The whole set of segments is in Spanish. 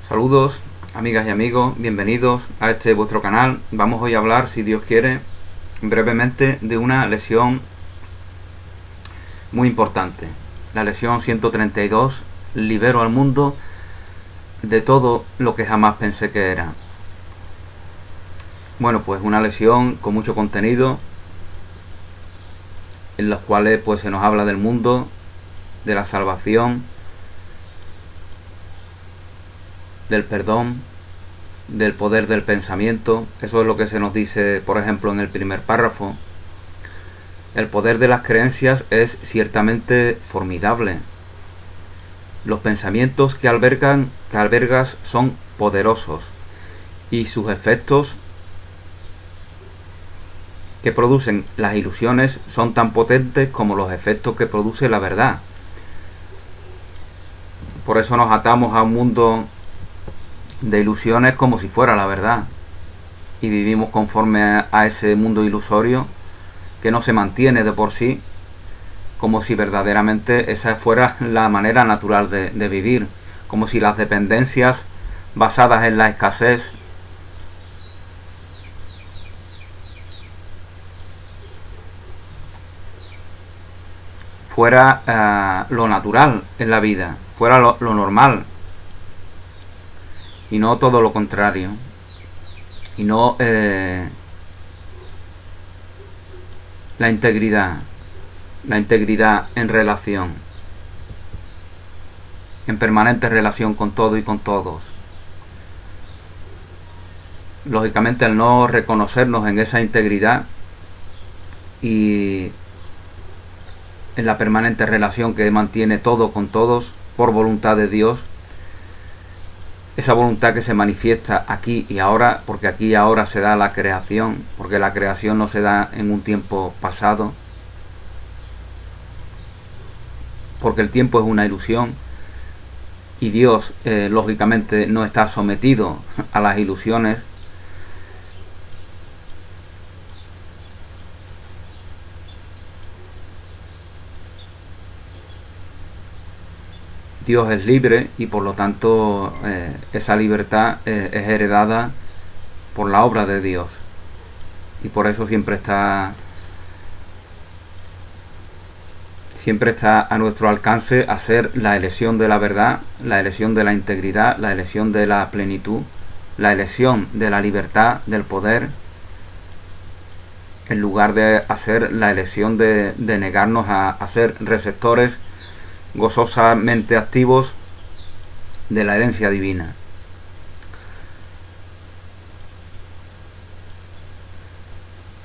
Saludos, amigas y amigos, bienvenidos a este vuestro canal. Vamos hoy a hablar, si Dios quiere, brevemente de una lesión muy importante. La lesión 132, libero al mundo de todo lo que jamás pensé que era. Bueno, pues una lesión con mucho contenido, en los cuales pues se nos habla del mundo, de la salvación, del perdón, del poder del pensamiento. Eso es lo que se nos dice, por ejemplo, en el primer párrafo. El poder de las creencias es ciertamente formidable. Los pensamientos que albergas son poderosos y sus efectos que producen las ilusiones son tan potentes como los efectos que produce la verdad. Por eso nos atamos a un mundo de ilusiones como si fuera la verdad y vivimos conforme a ese mundo ilusorio que no se mantiene de por sí, como si verdaderamente esa fuera la manera natural de vivir, como si las dependencias basadas en la escasez fuera lo natural en la vida, fuera lo normal, y no todo lo contrario, y no la integridad en relación, en permanente relación con todo y con todos. Lógicamente, al no reconocernos en esa integridad y en la permanente relación que mantiene todo con todos por voluntad de Dios, esa voluntad que se manifiesta aquí y ahora, porque aquí y ahora se da la creación, porque la creación no se da en un tiempo pasado, porque el tiempo es una ilusión y Dios lógicamente no está sometido a las ilusiones. Dios es libre y por lo tanto esa libertad es heredada por la obra de Dios, y por eso siempre está a nuestro alcance hacer la elección de la verdad, la elección de la integridad, la elección de la plenitud, la elección de la libertad, del poder, en lugar de hacer la elección de negarnos a ser receptores gozosamente activos de la herencia divina.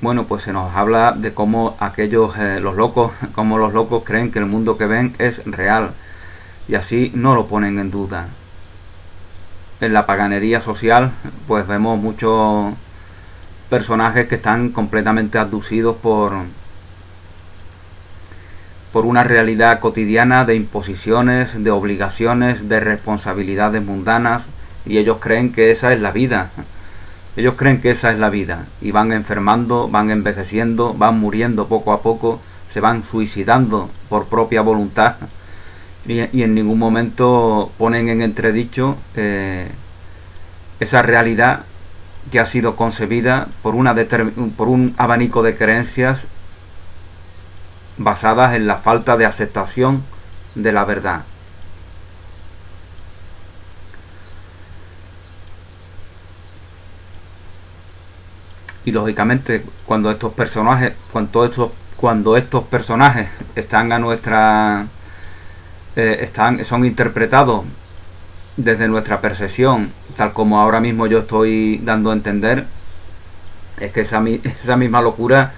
Bueno, pues se nos habla de cómo los locos creen que el mundo que ven es real, y así no lo ponen en duda. En la paganería social pues vemos muchos personajes que están completamente abducidos por una realidad cotidiana de imposiciones, de obligaciones, de responsabilidades mundanas, y ellos creen que esa es la vida. Ellos creen que esa es la vida y van enfermando, van envejeciendo, van muriendo poco a poco, se van suicidando por propia voluntad, y en ningún momento ponen en entredicho esa realidad que ha sido concebida por un abanico de creencias basadas en la falta de aceptación de la verdad. Y lógicamente cuando estos personajes están a nuestra son interpretados desde nuestra percepción, tal como ahora mismo yo estoy dando a entender, es que esa misma locura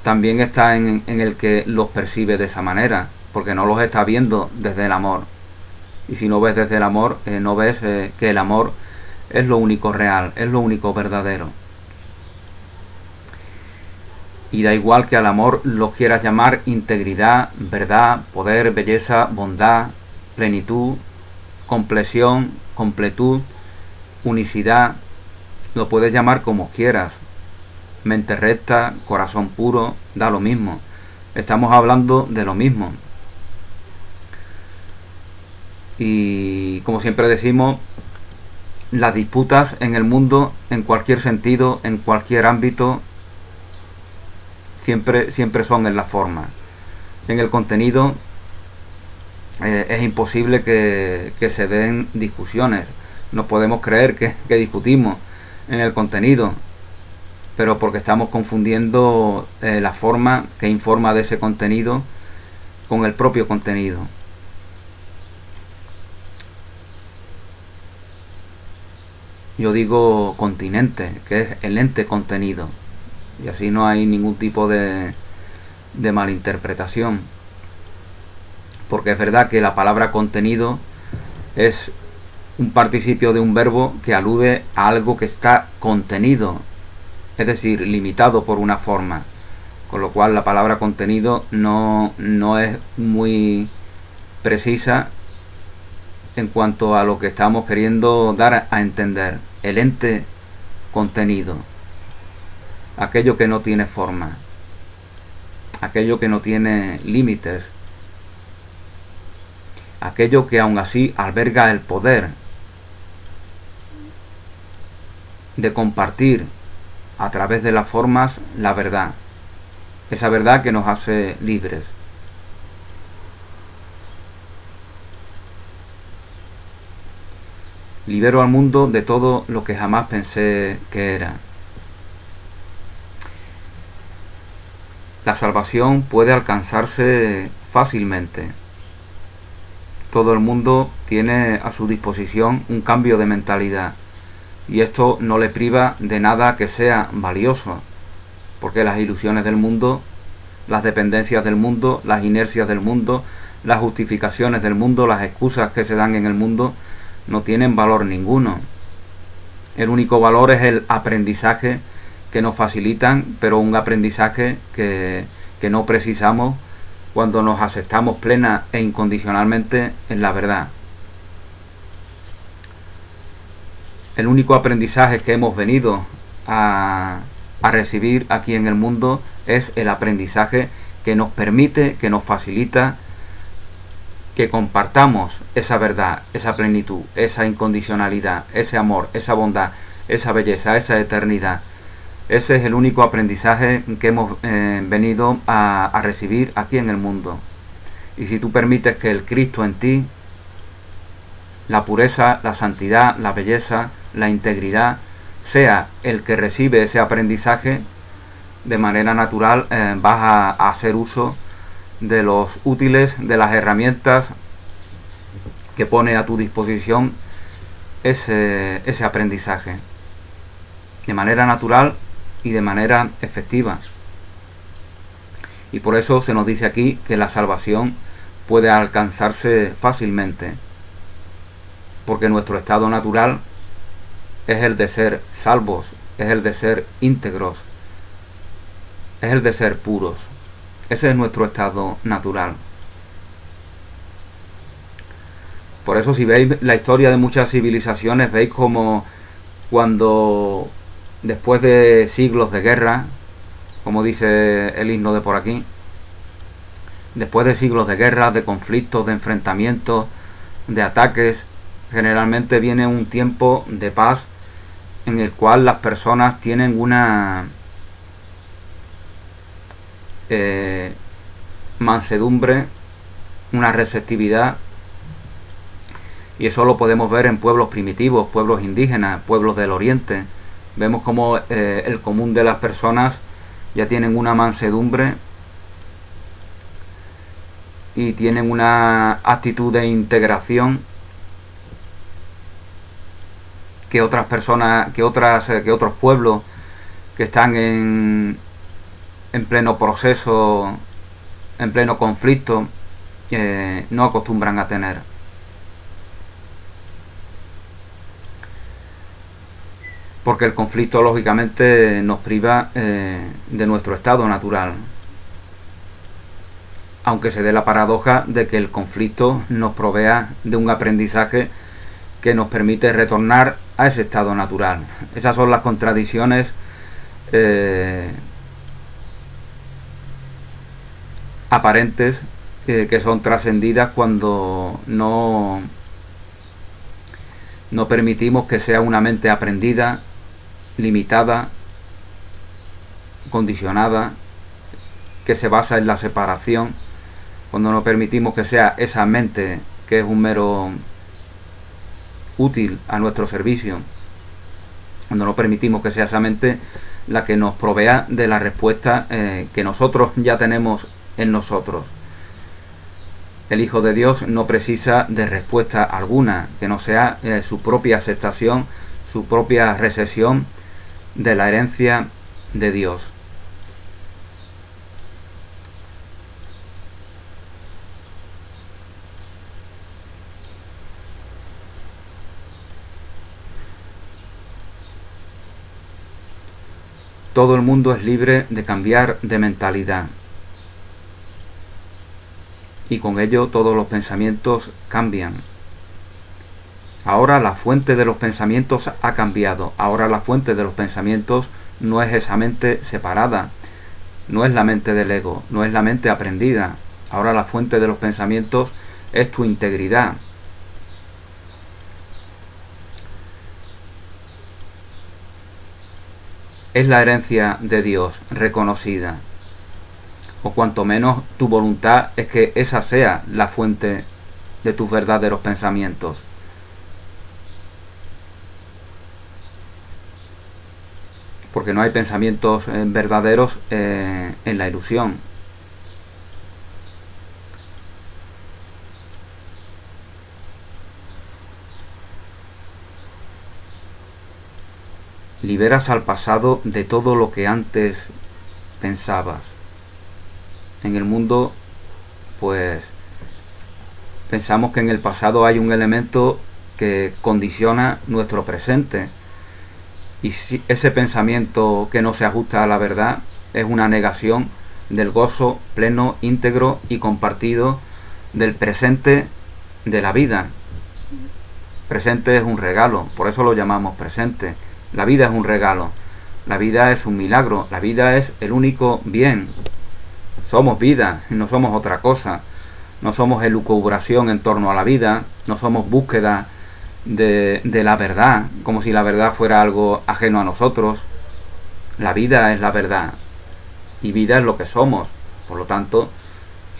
también está en el que los percibe de esa manera, porque no los está viendo desde el amor. Y si no ves desde el amor, no ves que el amor es lo único real, es lo único verdadero. Y da igual que al amor lo quieras llamar integridad, verdad, poder, belleza, bondad, plenitud, compleción, completud, unicidad, lo puedes llamar como quieras. Mente recta, corazón puro, da lo mismo. Estamos hablando de lo mismo. Y como siempre decimos, las disputas en el mundo, en cualquier sentido, en cualquier ámbito, siempre son en la forma. En el contenido es imposible que se den discusiones. No podemos creer que discutimos en el contenido, pero porque estamos confundiendo la forma que informa de ese contenido con el propio contenido. Yo digo continente, que es el ente contenido, y así no hay ningún tipo de malinterpretación, porque es verdad que la palabra contenido es un participio de un verbo que alude a algo que está contenido, es decir, limitado por una forma, con lo cual la palabra contenido no es muy precisa en cuanto a lo que estamos queriendo dar a entender. El ente contenido, aquello que no tiene forma, aquello que no tiene límites, aquello que aún así alberga el poder de compartir a través de las formas la verdad, esa verdad que nos hace libres. Libero al mundo de todo lo que jamás pensé que era. La salvación puede alcanzarse fácilmente. Todo el mundo tiene a su disposición un cambio de mentalidad, y esto no le priva de nada que sea valioso, porque las ilusiones del mundo, las dependencias del mundo, las inercias del mundo, las justificaciones del mundo, las excusas que se dan en el mundo, no tienen valor ninguno. El único valor es el aprendizaje que nos facilitan, pero un aprendizaje que no precisamos cuando nos aceptamos plena e incondicionalmente en la verdad. El único aprendizaje que hemos venido a recibir aquí en el mundo es el aprendizaje que nos permite, que nos facilita que compartamos esa verdad, esa plenitud, esa incondicionalidad, ese amor, esa bondad, esa belleza, esa eternidad. Ese es el único aprendizaje que hemos venido a recibir aquí en el mundo. Y si tú permites que el Cristo en ti, la pureza, la santidad, la belleza, la integridad, sea el que recibe ese aprendizaje, de manera natural vas a hacer uso de los útiles, de las herramientas que pone a tu disposición ese aprendizaje, de manera natural y de manera efectiva. Y por eso se nos dice aquí que la salvación puede alcanzarse fácilmente, porque nuestro estado natural es el de ser salvos, es el de ser íntegros, es el de ser puros. Ese es nuestro estado natural. Por eso, si veis la historia de muchas civilizaciones, veis como cuando después de siglos de guerra, como dice el himno de por aquí, después de siglos de guerra, de conflictos, de enfrentamientos, de ataques, generalmente viene un tiempo de paz en el cual las personas tienen una mansedumbre, una receptividad, y eso lo podemos ver en pueblos primitivos, pueblos indígenas, pueblos del oriente. Vemos como el común de las personas ya tienen una mansedumbre y tienen una actitud de integración que otras personas, que otros pueblos que están en pleno proceso, en pleno conflicto, no acostumbran a tener. Porque el conflicto lógicamente nos priva de nuestro estado natural, aunque se dé la paradoja de que el conflicto nos provea de un aprendizaje que nos permite retornar a ese estado natural. Esas son las contradicciones aparentes que son trascendidas cuando no No permitimos que sea una mente aprendida, limitada, condicionada, que se basa en la separación. Cuando no permitimos que sea esa mente que es un mero útil a nuestro servicio, cuando no permitimos que sea esa mente la que nos provea de la respuesta que nosotros ya tenemos en nosotros. El Hijo de Dios no precisa de respuesta alguna, que no sea su propia aceptación, su propia recepción de la herencia de Dios. Todo el mundo es libre de cambiar de mentalidad. Y con ello todos los pensamientos cambian. Ahora la fuente de los pensamientos ha cambiado. Ahora la fuente de los pensamientos no es esa mente separada, no es la mente del ego, no es la mente aprendida. Ahora la fuente de los pensamientos es tu integridad. Es la herencia de Dios reconocida. O cuanto menos tu voluntad es que esa sea la fuente de tus verdaderos pensamientos. Porque no hay pensamientos verdaderos en la ilusión. Liberas al pasado de todo lo que antes pensabas. En el mundo, pues, pensamos que en el pasado hay un elemento que condiciona nuestro presente. Y si ese pensamiento que no se ajusta a la verdad es una negación del gozo pleno, íntegro y compartido del presente de la vida. Presente es un regalo, por eso lo llamamos presente. La vida es un regalo, la vida es un milagro, la vida es el único bien. Somos vida, no somos otra cosa. No somos elucubración en torno a la vida, no somos búsqueda de la verdad, como si la verdad fuera algo ajeno a nosotros. La vida es la verdad, y vida es lo que somos. Por lo tanto,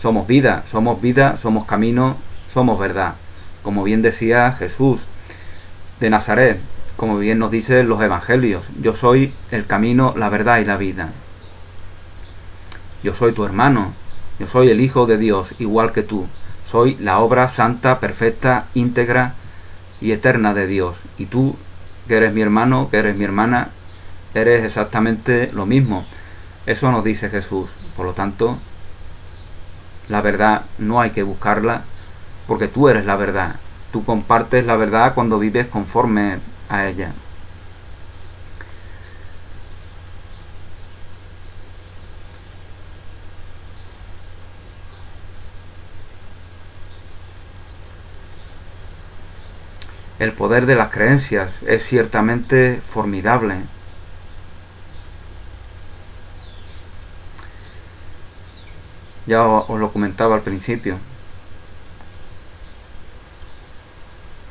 somos vida, somos camino, somos verdad. Como bien decía Jesús de Nazaret, como bien nos dicen los evangelios, yo soy el camino, la verdad y la vida. Yo soy tu hermano, yo soy el Hijo de Dios, igual que tú. Soy la obra santa, perfecta, íntegra y eterna de Dios. Y tú, que eres mi hermano, que eres mi hermana, eres exactamente lo mismo. Eso nos dice Jesús. Por lo tanto, la verdad no hay que buscarla, porque tú eres la verdad. Tú compartes la verdad cuando vives conforme a ella. El poder de las creencias es ciertamente formidable. Ya os lo comentaba al principio.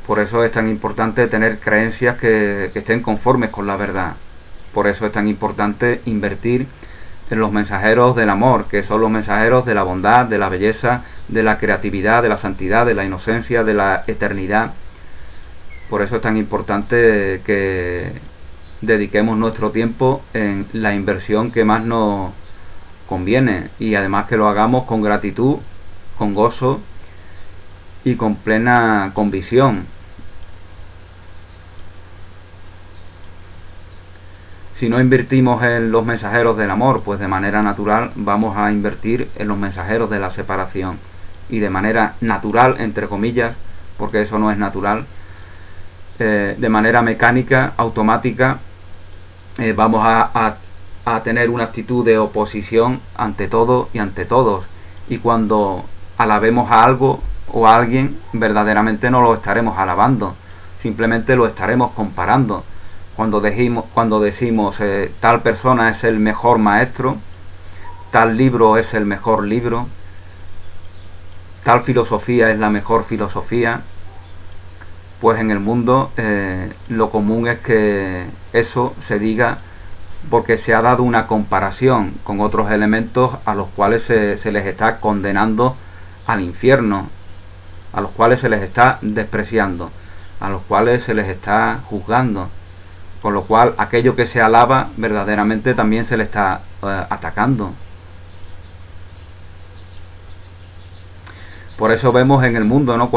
Por eso es tan importante tener creencias que estén conformes con la verdad. Por eso es tan importante invertir en los mensajeros del amor, que son los mensajeros de la bondad, de la belleza, de la creatividad, de la santidad, de la inocencia, de la eternidad. Por eso es tan importante que dediquemos nuestro tiempo en la inversión que más nos conviene, y además que lo hagamos con gratitud, con gozo y con plena convicción. Si no invertimos en los mensajeros del amor, pues de manera natural vamos a invertir en los mensajeros de la separación. Y de manera natural, entre comillas, porque eso no es natural, de manera mecánica, automática, vamos a tener una actitud de oposición ante todo y ante todos. Y cuando alabemos a algo o a alguien, verdaderamente no lo estaremos alabando, simplemente lo estaremos comparando. Cuando decimos tal persona es el mejor maestro, tal libro es el mejor libro, tal filosofía es la mejor filosofía, pues en el mundo lo común es que eso se diga porque se ha dado una comparación con otros elementos a los cuales se les está condenando al infierno, a los cuales se les está despreciando, a los cuales se les está juzgando, con lo cual aquello que se alaba verdaderamente también se le está atacando. Por eso vemos en el mundo, ¿no?,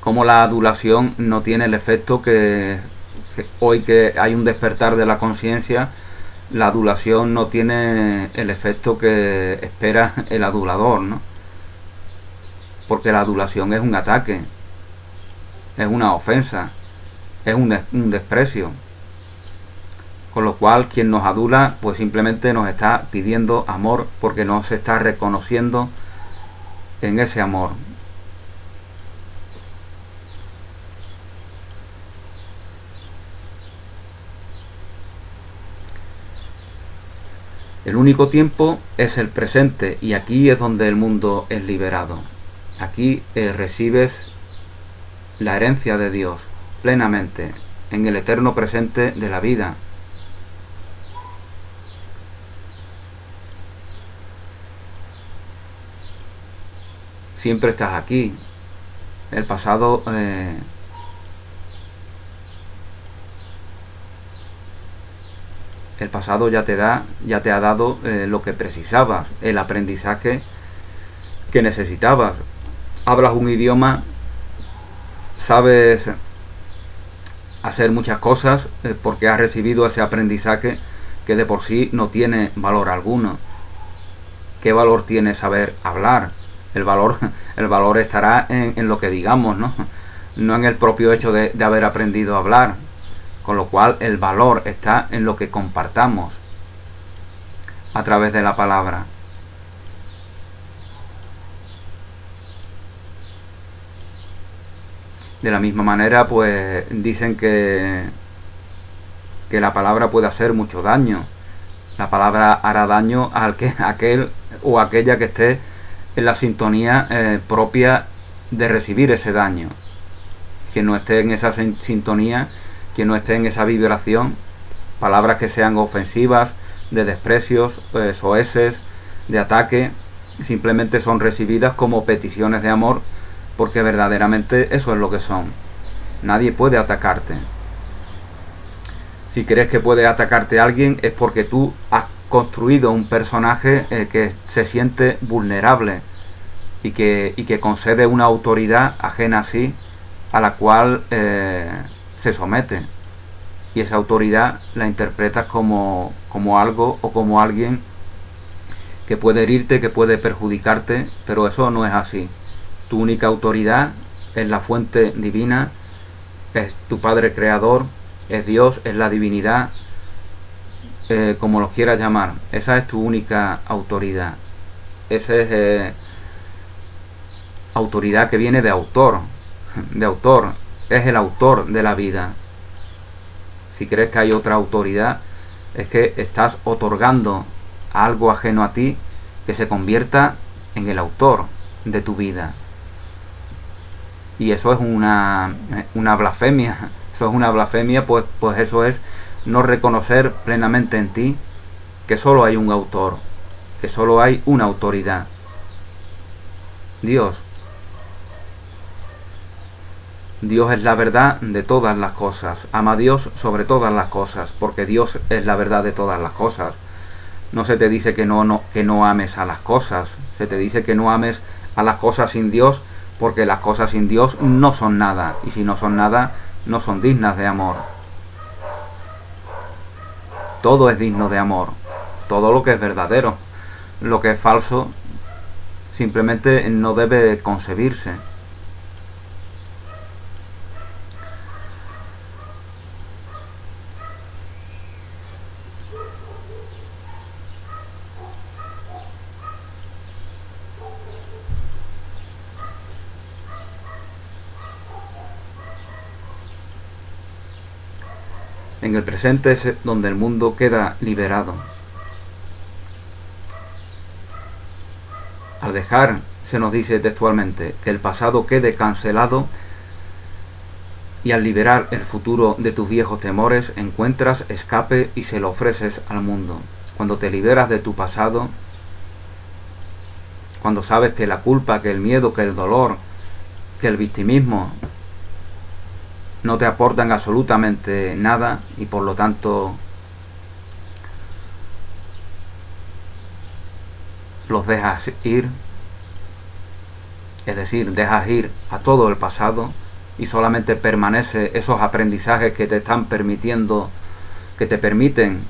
como la adulación no tiene el efecto que hoy que hay un despertar de la conciencia, la adulación no tiene el efecto que espera el adulador, ¿no? Porque la adulación es un ataque, es una ofensa, es un desprecio. Con lo cual quien nos adula pues simplemente nos está pidiendo amor porque no se está reconociendo en ese amor. El único tiempo es el presente y aquí es donde el mundo es liberado. Aquí recibes la herencia de Dios plenamente en el eterno presente de la vida. Siempre estás aquí. El pasado ya te ha dado lo que precisabas, el aprendizaje que necesitabas. Hablas un idioma, sabes hacer muchas cosas porque has recibido ese aprendizaje que de por sí no tiene valor alguno. ¿Qué valor tiene saber hablar? El valor estará en lo que digamos, ¿no? No en el propio hecho de haber aprendido a hablar. Con lo cual el valor está en lo que compartamos a través de la palabra. De la misma manera, pues dicen que la palabra puede hacer mucho daño. La palabra hará daño a aquel o aquella que esté en la sintonía propia de recibir ese daño. Quien no esté en esa sintonía, quien no esté en esa vibración, palabras que sean ofensivas, de desprecios, soeces, de ataque, simplemente son recibidas como peticiones de amor, porque verdaderamente eso es lo que son. Nadie puede atacarte. Si crees que puede atacarte alguien es porque tú has construido un personaje que se siente vulnerable y que concede una autoridad ajena a sí, a la cual se somete, y esa autoridad la interpretas como algo o como alguien que puede herirte, que puede perjudicarte, pero eso no es así. Tu única autoridad es la fuente divina, es tu Padre Creador, es Dios, es la divinidad, como lo quieras llamar. Esa es tu única autoridad. Esa es autoridad que viene de autor, es el autor de la vida. Si crees que hay otra autoridad, es que estás otorgando a algo ajeno a ti que se convierta en el autor de tu vida. Y eso es una blasfemia. Eso es una blasfemia, pues eso es no reconocer plenamente en ti que solo hay un autor, que solo hay una autoridad. Dios. Dios es la verdad de todas las cosas. Ama a Dios sobre todas las cosas, porque Dios es la verdad de todas las cosas. No se te dice que no ames a las cosas. Se te dice que no ames a las cosas sin Dios, porque las cosas sin Dios no son nada. Y si no son nada, no son dignas de amor. Todo es digno de amor. Todo lo que es verdadero. Lo que es falso simplemente no debe concebirse. En el presente es donde el mundo queda liberado. Al dejar se nos dice textualmente que el pasado quede cancelado y al liberar el futuro de tus viejos temores encuentras escape y se lo ofreces al mundo. Cuando te liberas de tu pasado, cuando sabes que la culpa, que el miedo, que el dolor, que el victimismo no te aportan absolutamente nada y por lo tanto los dejas ir, es decir, dejas ir a todo el pasado y solamente permanece esos aprendizajes que te están permitiendo, que te permiten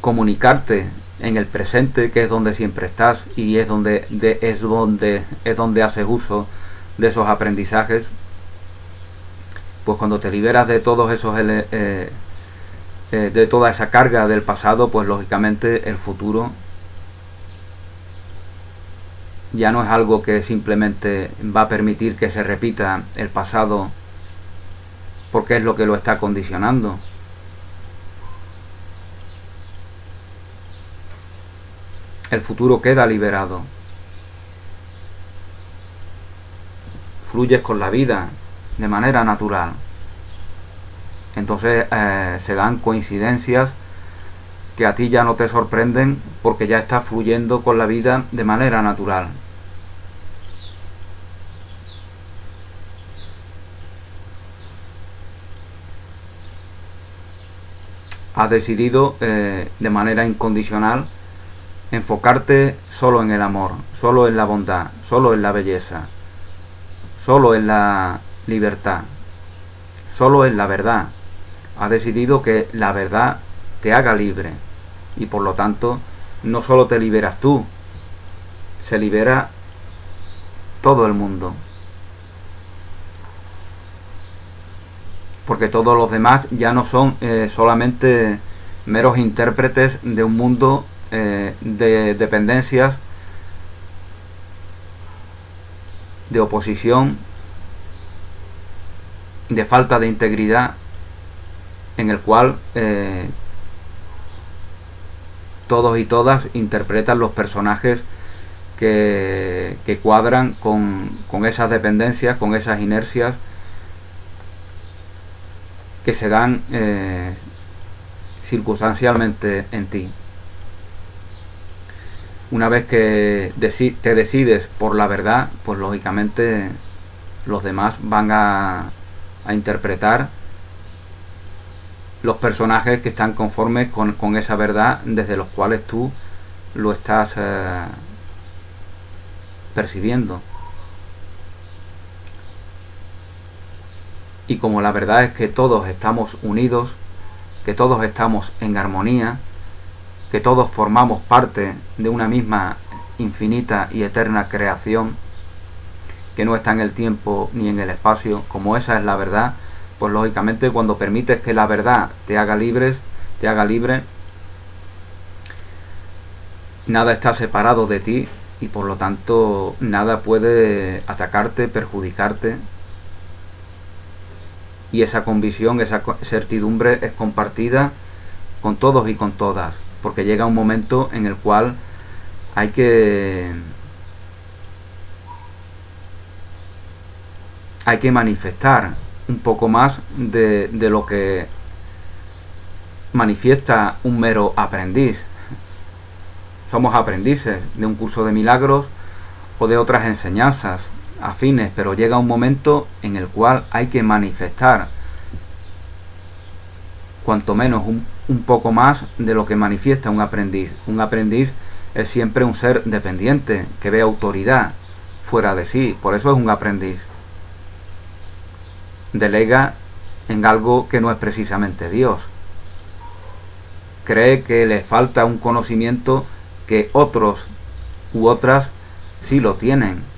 comunicarte en el presente, que es donde siempre estás y es donde haces uso de esos aprendizajes. Pues cuando te liberas de todos esos de toda esa carga del pasado, pues lógicamente el futuro ya no es algo que simplemente va a permitir que se repita el pasado porque es lo que lo está condicionando. El futuro queda liberado. Fluyes con la vida de manera natural. Entonces se dan coincidencias que a ti ya no te sorprenden porque ya estás fluyendo con la vida de manera natural. Has decidido de manera incondicional enfocarte solo en el amor, solo en la bondad, solo en la belleza, solo en la libertad, solo en la verdad. Has decidido que la verdad te haga libre y por lo tanto no solo te liberas tú, se libera todo el mundo. Porque todos los demás ya no son solamente meros intérpretes de un mundo de dependencias, de oposición, de falta de integridad, en el cual todos y todas interpretan los personajes que cuadran con esas dependencias, con esas inercias que se dan circunstancialmente en ti. Una vez que te decides por la verdad, pues lógicamente los demás van a interpretar los personajes que están conformes con esa verdad desde los cuales tú lo estás percibiendo. Y como la verdad es que todos estamos unidos, que todos estamos en armonía, que todos formamos parte de una misma infinita y eterna creación, que no está en el tiempo ni en el espacio, como esa es la verdad, pues lógicamente cuando permites que la verdad te haga libre, nada está separado de ti y por lo tanto nada puede atacarte, perjudicarte. Y esa convicción, esa certidumbre es compartida con todos y con todas, porque llega un momento en el cual hay que manifestar un poco más de lo que manifiesta un mero aprendiz. Somos aprendices de un curso de milagros o de otras enseñanzas afines, pero llega un momento en el cual hay que manifestar cuanto menos un poco más de lo que manifiesta un aprendiz. Un aprendiz es siempre un ser dependiente, que ve autoridad fuera de sí, por eso es un aprendiz. Delega en algo que no es precisamente Dios. Cree que le falta un conocimiento que otros u otras sí lo tienen.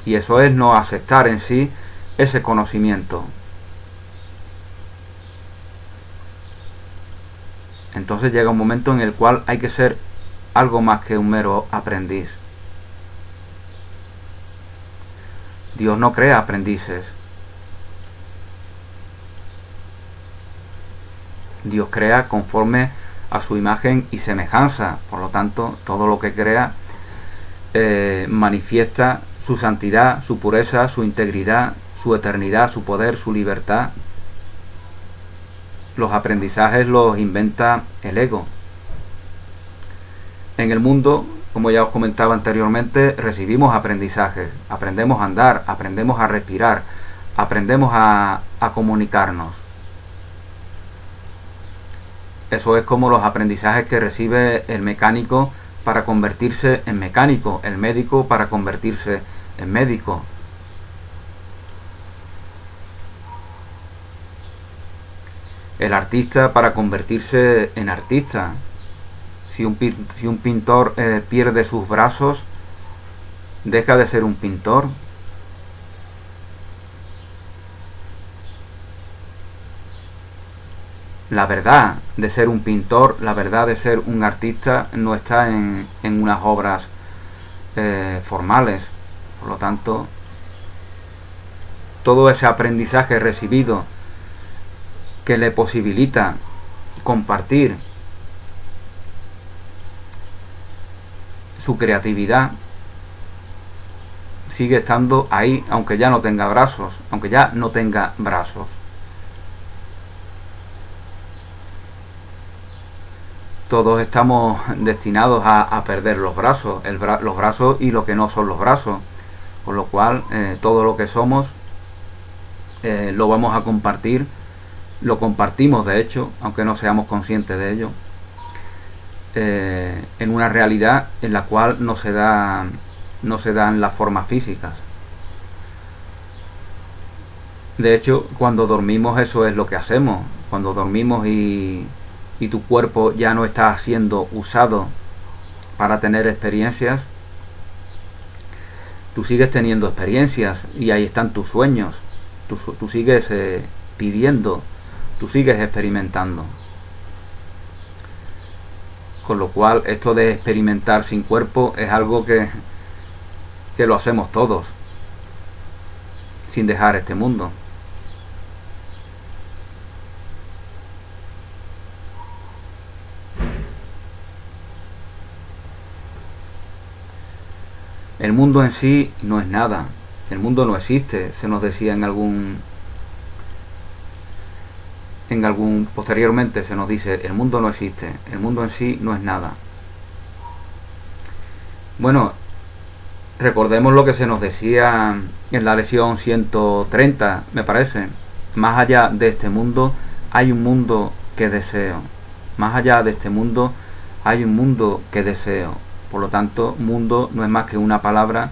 Y eso es no aceptar en sí ese conocimiento. Entonces llega un momento en el cual hay que ser algo más que un mero aprendiz. Dios no crea aprendices. Dios crea conforme a su imagen y semejanza. Por lo tanto, todo lo que crea manifiesta su santidad, su pureza, su integridad, su eternidad, su poder, su libertad. Los aprendizajes los inventa el ego. En el mundo, como ya os comentaba anteriormente, recibimos aprendizajes, aprendemos a andar, aprendemos a respirar, aprendemos a comunicarnos. Eso es como los aprendizajes que recibe el mecánico para convertirse en mecánico, el médico para convertirse en médico. El artista para convertirse en artista. Si un pintor pierde sus brazos, deja de ser un pintor. La verdad de ser un pintor, la verdad de ser un artista no está en unas obras formales. Por lo tanto, todo ese aprendizaje recibido que le posibilita compartir su creatividad sigue estando ahí, aunque ya no tenga brazos, Todos estamos destinados a perder los brazos, los brazos y lo que no son los brazos, con lo cual todo lo que somos lo vamos a compartir, lo compartimos de hecho, aunque no seamos conscientes de ello, en una realidad en la cual no se dan las formas físicas. De hecho, cuando dormimos eso es lo que hacemos. Cuando dormimos y tu cuerpo ya no está siendo usado para tener experiencias, tú sigues teniendo experiencias y ahí están tus sueños. Tú sigues pidiendo, tú sigues experimentando. Con lo cual, esto de experimentar sin cuerpo es algo que lo hacemos todos, sin dejar este mundo. El mundo en sí no es nada, el mundo no existe, se nos decía posteriormente se nos dice, el mundo no existe, el mundo en sí no es nada. Bueno, recordemos lo que se nos decía en la lección 130, me parece. Más allá de este mundo hay un mundo que deseo. Más allá de este mundo hay un mundo que deseo. Por lo tanto, mundo no es más que una palabra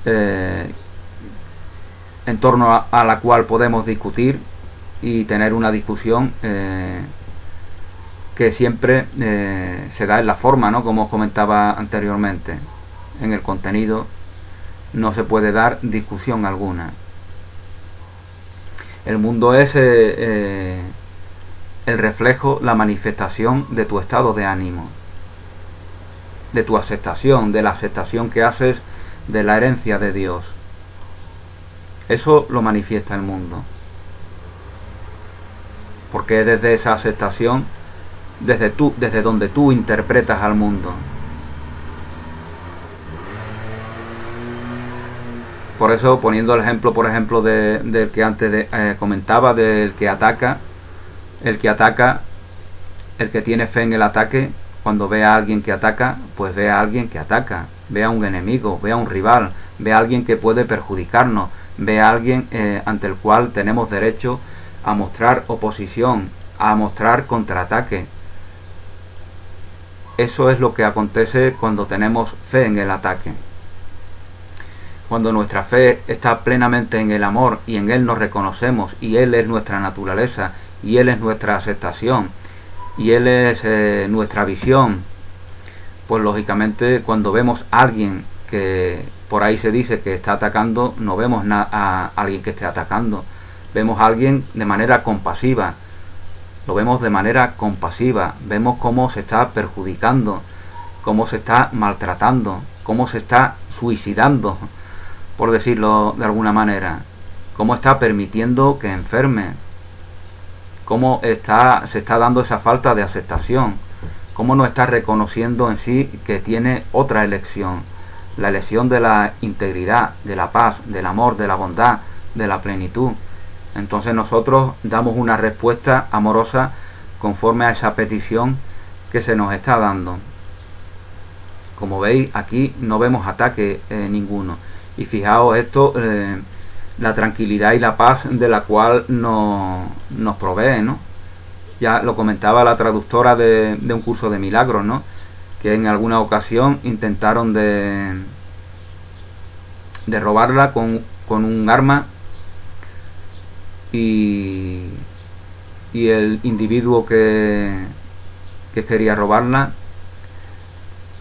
en torno a la cual podemos discutir y tener una discusión que siempre se da en la forma, ¿no? Como os comentaba anteriormente. En el contenido no se puede dar discusión alguna. El mundo es el reflejo, la manifestación de tu estado de ánimo, de tu aceptación, de la aceptación que haces de la herencia de Dios. Eso lo manifiesta el mundo. Porque es desde esa aceptación, desde donde tú interpretas al mundo. Por eso, poniendo el ejemplo, por ejemplo, del que antes comentaba, del que ataca, el que tiene fe en el ataque, cuando ve a alguien que ataca, pues ve a alguien que ataca, ve a un enemigo, ve a un rival, ve a alguien que puede perjudicarnos, ve a alguien ante el cual tenemos derecho a mostrar oposición, a mostrar contraataque. Eso es lo que acontece cuando tenemos fe en el ataque. Cuando nuestra fe está plenamente en el amor y en Él nos reconocemos y Él es nuestra naturaleza y Él es nuestra aceptación y Él es nuestra visión, pues lógicamente cuando vemos a alguien que por ahí se dice que está atacando, no vemos a alguien que esté atacando, vemos a alguien de manera compasiva, lo vemos de manera compasiva, vemos cómo se está perjudicando, cómo se está maltratando, cómo se está suicidando, por decirlo de alguna manera, cómo está permitiendo que enferme, cómo se está dando esa falta de aceptación. cómo no está reconociendo en sí que tiene otra elección, la elección de la integridad, de la paz, del amor, de la bondad, de la plenitud. Entonces nosotros damos una respuesta amorosa conforme a esa petición que se nos está dando. Como veis, aquí no vemos ataque ninguno. Y fijaos esto, la tranquilidad y la paz de la cual nos provee, ¿no? Ya lo comentaba la traductora de un curso de milagros, ¿no? Que en alguna ocasión intentaron de robarla con un arma, y el individuo que quería robarla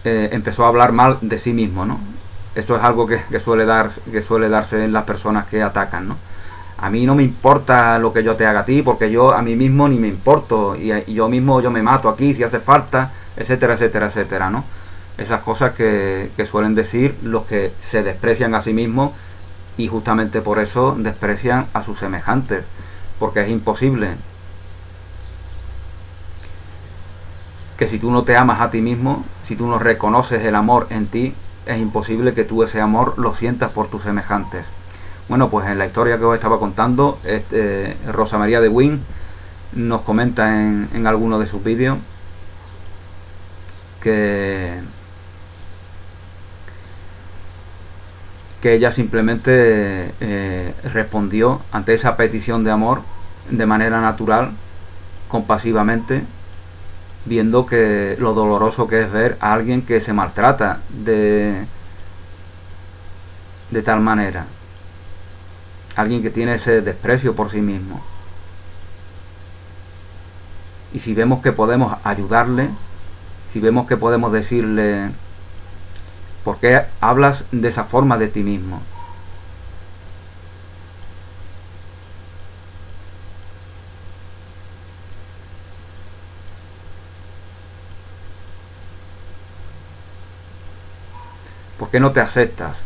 empezó a hablar mal de sí mismo, ¿no? Esto es algo que suele darse en las personas que atacan, ¿no? A mí no me importa lo que yo te haga a ti, porque yo a mí mismo ni me importo, y yo mismo yo me mato aquí si hace falta, etcétera, etcétera, etcétera, ¿no? Esas cosas que suelen decir los que se desprecian a sí mismos, y justamente por eso desprecian a sus semejantes, porque es imposible que si tú no te amas a ti mismo, si tú no reconoces el amor en ti, es imposible que tú ese amor lo sientas por tus semejantes. Bueno, pues en la historia que os estaba contando, Rosa María de Wynn nos comenta en alguno de sus vídeos que ella simplemente respondió ante esa petición de amor de manera natural, compasivamente, viendo que lo doloroso que es ver a alguien que se maltrata de tal manera, alguien que tiene ese desprecio por sí mismo. Y si vemos que podemos ayudarle, si vemos que podemos decirle: ¿por qué hablas de esa forma de ti mismo? ¿Por qué no te aceptas?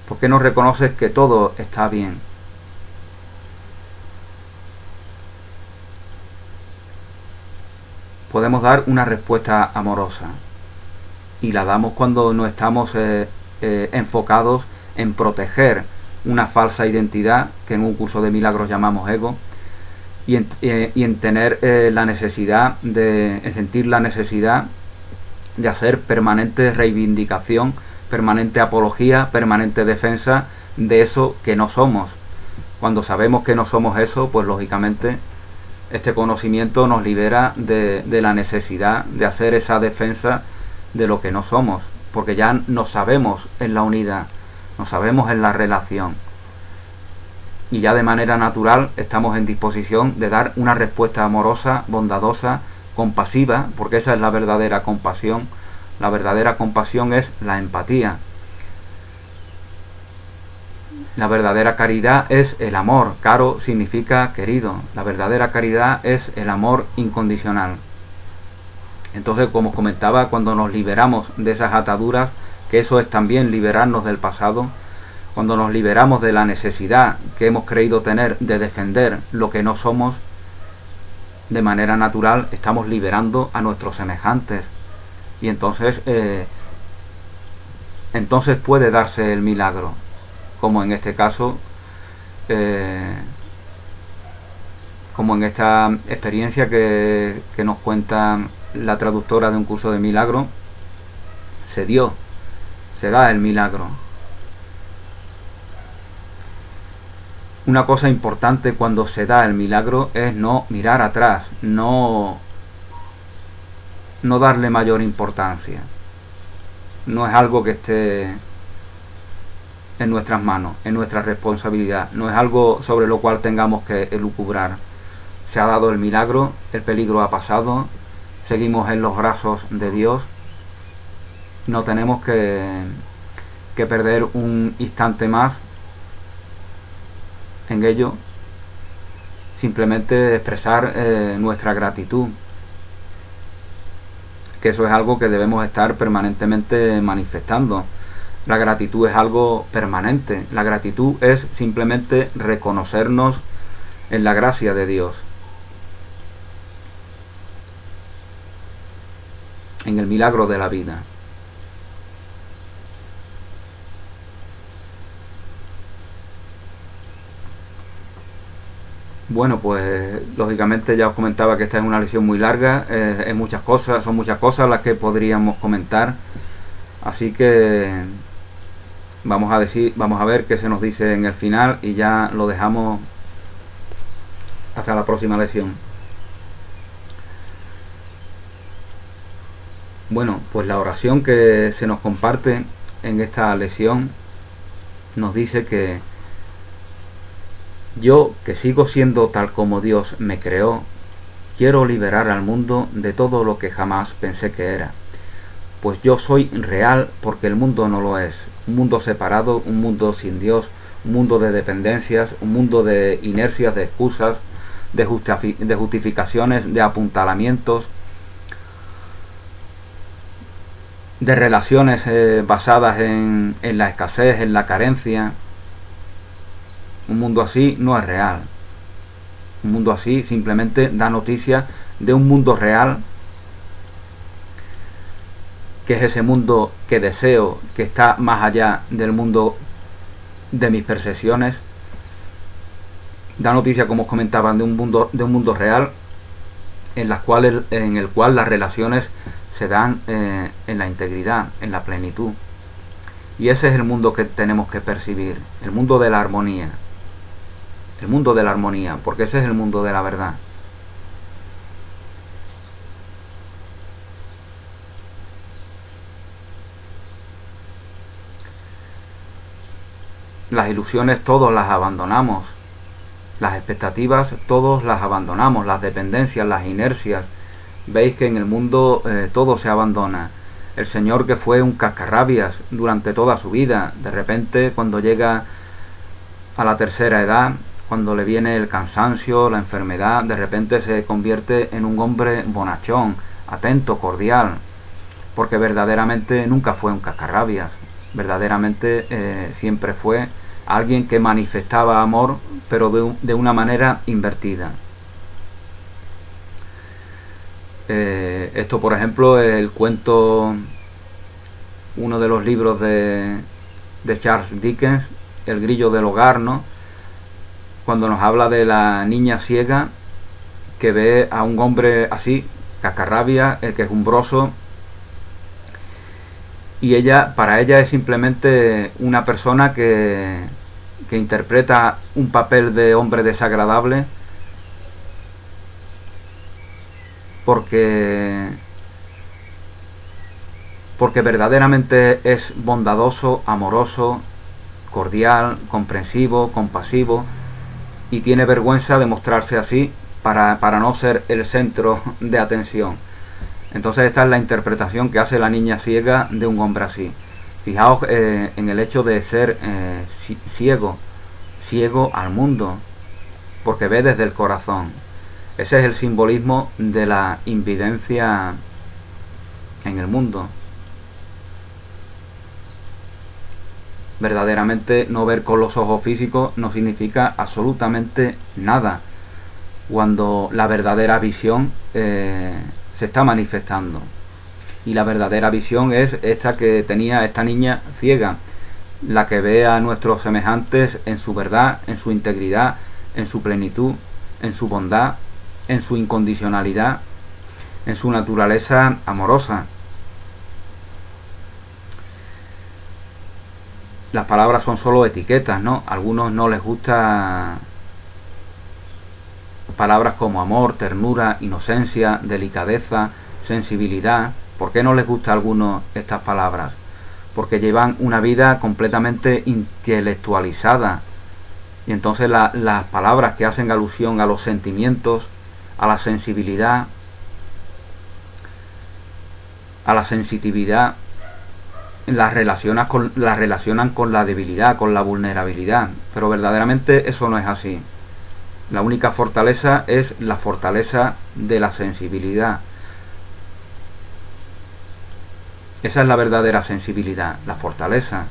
¿Por qué no reconoces que todo está bien? Podemos dar una respuesta amorosa, y la damos cuando no estamos enfocados en proteger una falsa identidad que en un curso de milagros llamamos ego, y en tener la necesidad en sentir la necesidad de hacer permanente reivindicación, permanente apología, permanente defensa de eso que no somos. Cuando sabemos que no somos eso, pues lógicamente este conocimiento nos libera de la necesidad de hacer esa defensa de lo que no somos, porque ya nos sabemos en la unidad, nos sabemos en la relación, y ya de manera natural estamos en disposición de dar una respuesta amorosa, bondadosa, compasiva, porque esa es la verdadera compasión. La verdadera compasión es la empatía. La verdadera caridad es el amor. Caro significa querido. La verdadera caridad es el amor incondicional. Entonces, como os comentaba, cuando nos liberamos de esas ataduras, que eso es también liberarnos del pasado, cuando nos liberamos de la necesidad que hemos creído tener de defender lo que no somos, de manera natural estamos liberando a nuestros semejantes, y entonces puede darse el milagro, como en este caso, como en esta experiencia que nos cuenta la traductora de un curso de milagro. Se da el milagro. Una cosa importante cuando se da el milagro es no mirar atrás, no darle mayor importancia. No es algo que esté en nuestras manos, en nuestra responsabilidad. No es algo sobre lo cual tengamos que elucubrar. Se ha dado el milagro, el peligro ha pasado, seguimos en los brazos de Dios. No tenemos que perder un instante más en ello, simplemente expresar nuestra gratitud, que eso es algo que debemos estar permanentemente manifestando. La gratitud es algo permanente. La gratitud es simplemente reconocernos en la gracia de Dios. en el milagro de la vida. Bueno, pues lógicamente ya os comentaba que esta es una lección muy larga, es muchas cosas, son muchas cosas las que podríamos comentar, así que vamos a ver qué se nos dice en el final y ya lo dejamos hasta la próxima lección. Bueno, pues la oración que se nos comparte en esta lección nos dice que yo, que sigo siendo tal como Dios me creó, quiero liberar al mundo de todo lo que jamás pensé que era. Pues yo soy real porque el mundo no lo es. Un mundo separado, un mundo sin Dios, un mundo de dependencias, un mundo de inercias, de excusas, de justificaciones, de apuntalamientos, de relaciones basadas en la escasez, en la carencia. Un mundo así no es real. Un mundo así simplemente da noticia de un mundo real, que es ese mundo que deseo, que está más allá del mundo de mis percepciones. Da noticia, como os comentaba, de un mundo real en el cual las relaciones se dan en la integridad, en la plenitud. Y ese es el mundo que tenemos que percibir, el mundo de la armonía. El mundo de la armonía, porque ese es el mundo de la verdad. Las ilusiones todos las abandonamos, las expectativas todos las abandonamos, las dependencias, las inercias. Veis que en el mundo todo se abandona. El Señor, que fue un cascarrabias durante toda su vida, de repente cuando llega a la tercera edad, cuando le viene el cansancio, la enfermedad, de repente se convierte en un hombre bonachón, atento, cordial, porque verdaderamente nunca fue un cascarrabias, verdaderamente siempre fue alguien que manifestaba amor, pero de una manera invertida. Esto, por ejemplo, el cuento, uno de los libros de Charles Dickens, El grillo del hogar, ¿no? Cuando nos habla de la niña ciega que ve a un hombre así, cascarrabia, quejumbroso, y para ella es simplemente una persona que interpreta un papel de hombre desagradable, porque verdaderamente es bondadoso, amoroso, cordial, comprensivo, compasivo, y tiene vergüenza de mostrarse así para no ser el centro de atención. Entonces esta es la interpretación que hace la niña ciega de un hombre así. Fijaos en el hecho de ser ciego al mundo, porque ve desde el corazón. Ese es el simbolismo de la invidencia en el mundo. Verdaderamente no ver con los ojos físicos no significa absolutamente nada cuando la verdadera visión se está manifestando. Y la verdadera visión es esta que tenía esta niña ciega, la que ve a nuestros semejantes en su verdad, en su integridad, en su plenitud, en su bondad, en su incondicionalidad, en su naturaleza amorosa. Las palabras son solo etiquetas, ¿no? A algunos no les gusta palabras como amor, ternura, inocencia, delicadeza, sensibilidad. ¿Por qué no les gusta a algunos estas palabras? Porque llevan una vida completamente intelectualizada. Y entonces las palabras que hacen alusión a los sentimientos, a la sensibilidad, a la sensitividad, las relacionan con la debilidad, con la vulnerabilidad. Pero verdaderamente eso no es así. La única fortaleza es la fortaleza de la sensibilidad. Esa es la verdadera sensibilidad, la fortaleza.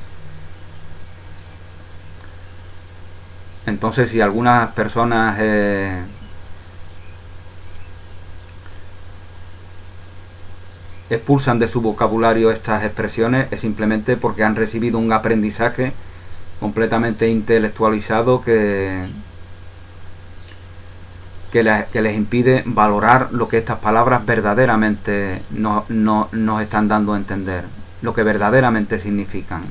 Entonces, si algunas personas expulsan de su vocabulario estas expresiones es simplemente porque han recibido un aprendizaje completamente intelectualizado que les impide valorar lo que estas palabras verdaderamente nos están dando a entender, lo que verdaderamente significan.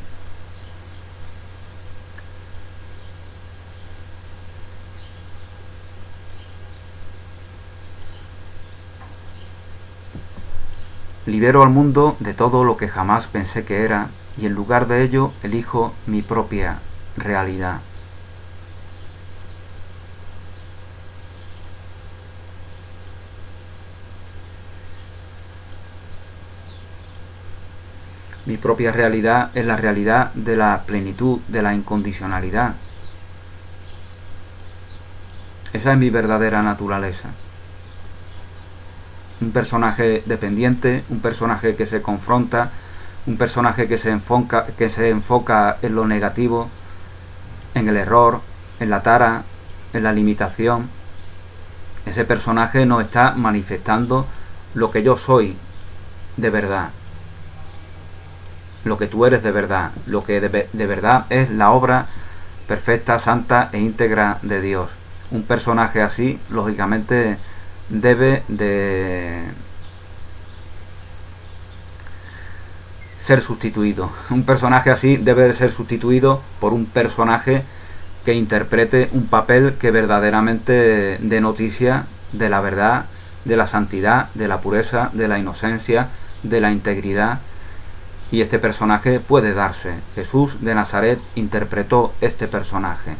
Libero al mundo de todo lo que jamás pensé que era, y en lugar de ello elijo mi propia realidad. Mi propia realidad es la realidad de la plenitud, de la incondicionalidad. Esa es mi verdadera naturaleza. Un personaje dependiente, un personaje que se confronta, un personaje que se enfoca en lo negativo, en el error, en la tara, en la limitación. Ese personaje no está manifestando lo que yo soy de verdad, lo que tú eres de verdad, lo que de verdad es la obra perfecta, santa e íntegra de Dios. Un personaje así, lógicamente, debe de ser sustituido. Un personaje así debe de ser sustituido por un personaje que interprete un papel que verdaderamente dé noticia de la verdad, de la santidad, de la pureza, de la inocencia, de la integridad. Y este personaje puede darse. Jesús de Nazaret interpretó este personaje.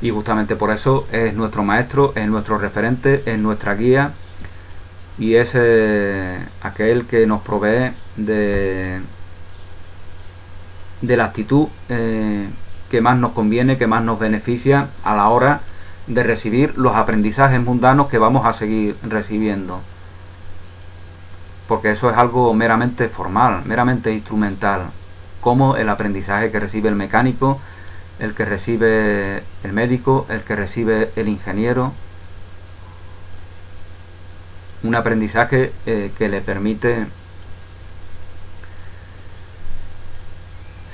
Y justamente por eso es nuestro maestro, es nuestro referente, es nuestra guía y es aquel que nos provee de la actitud que más nos conviene, que más nos beneficia a la hora de recibir los aprendizajes mundanos que vamos a seguir recibiendo. Porque eso es algo meramente formal, meramente instrumental, como el aprendizaje que recibe el mecánico, el que recibe el médico, el que recibe el ingeniero. Un aprendizaje que le permite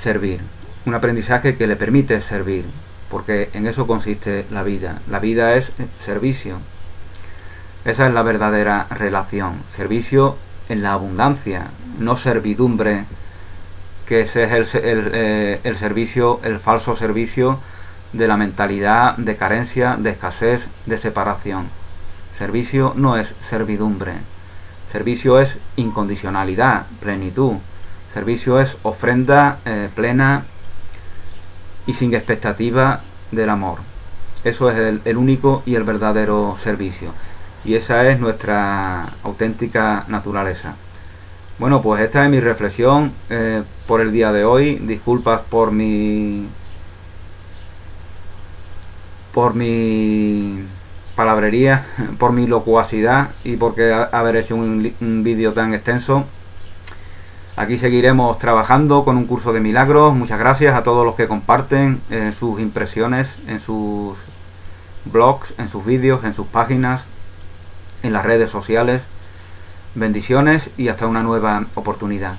servir. Un aprendizaje que le permite servir, porque en eso consiste la vida. La vida es servicio. Esa es la verdadera relación. Servicio en la abundancia, no servidumbre, que ese es el servicio, el falso servicio de la mentalidad de carencia, de escasez, de separación. Servicio no es servidumbre. Servicio es incondicionalidad, plenitud. Servicio es ofrenda plena y sin expectativa del amor. Eso es el único y el verdadero servicio. Y esa es nuestra auténtica naturaleza. Bueno, pues esta es mi reflexión por el día de hoy. Disculpas por mi palabrería, por mi locuacidad y porque haber hecho un vídeo tan extenso. Aquí seguiremos trabajando con un curso de milagros. Muchas gracias a todos los que comparten sus impresiones en sus blogs, en sus vídeos, en sus páginas, en las redes sociales. Bendiciones y hasta una nueva oportunidad.